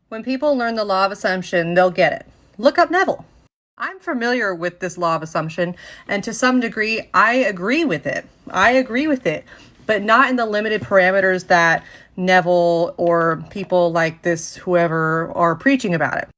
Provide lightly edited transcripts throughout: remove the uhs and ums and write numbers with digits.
When people learn the law of assumption, they'll get it. Look up Neville. I'm familiar with this law of assumption, and to some degree, I agree with it. But not in the limited parameters that Neville or people like this, whoever, are preaching about it.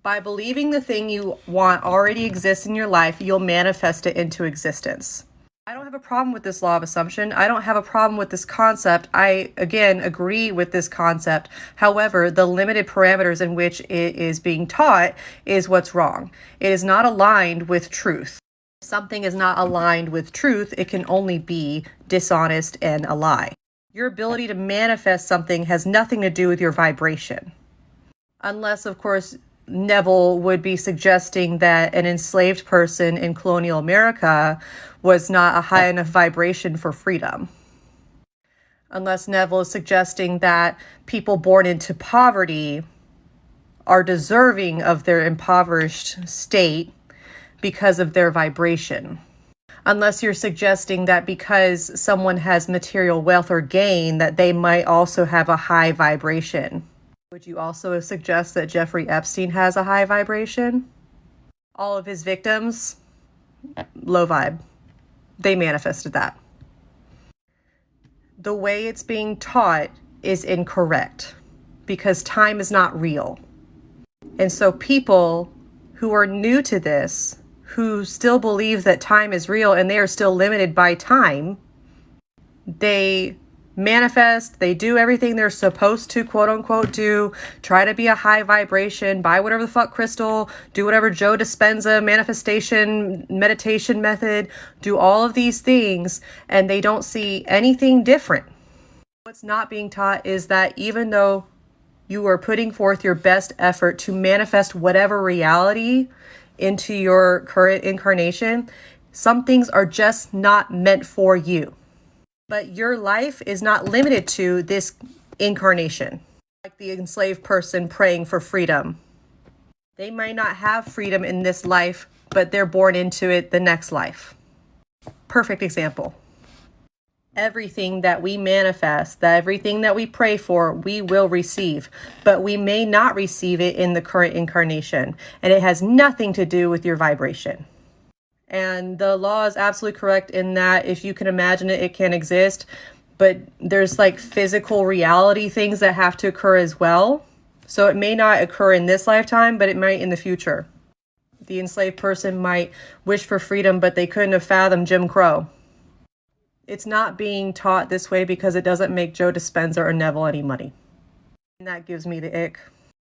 By believing the thing you want already exists in your life, you'll manifest it into existence. I don't have a problem with this law of assumption. I don't have a problem with this concept. I, again, agree with this concept. However, the limited parameters in which it is being taught is what's wrong. It is not aligned with truth. If something is not aligned with truth, it can only be dishonest and a lie. Your ability to manifest something has nothing to do with your vibration. Unless, of course, Neville would be suggesting that an enslaved person in colonial America was not a high enough vibration for freedom. Unless Neville is suggesting that people born into poverty are deserving of their impoverished state because of their vibration. Unless you're suggesting that because someone has material wealth or gain, that they might also have a high vibration. Would you also suggest that Jeffrey Epstein has a high vibration? All of his victims, low vibe. They manifested that. The way it's being taught is incorrect because time is not real. And so people who are new to this, who still believe that time is real and they are still limited by time, they manifest, they do everything they're supposed to, quote unquote, do, try to be a high vibration, buy whatever the fuck crystal, do whatever Joe Dispenza manifestation meditation method, do all of these things, and they don't see anything different. What's not being taught is that even though you are putting forth your best effort to manifest whatever reality into your current incarnation, some things are just not meant for you. But your life is not limited to this incarnation. Like the enslaved person praying for freedom. They might not have freedom in this life, but they're born into it the next life. Perfect example. Everything that we manifest, that everything that we pray for, we will receive. But we may not receive it in the current incarnation. And it has nothing to do with your vibration. And the law is absolutely correct in that if you can imagine it, it can exist. But there's like physical reality things that have to occur as well. So it may not occur in this lifetime, but it might in the future. The enslaved person might wish for freedom, but they couldn't have fathomed Jim Crow. It's not being taught this way because it doesn't make Joe Dispenza or Neville any money. And that gives me the ick.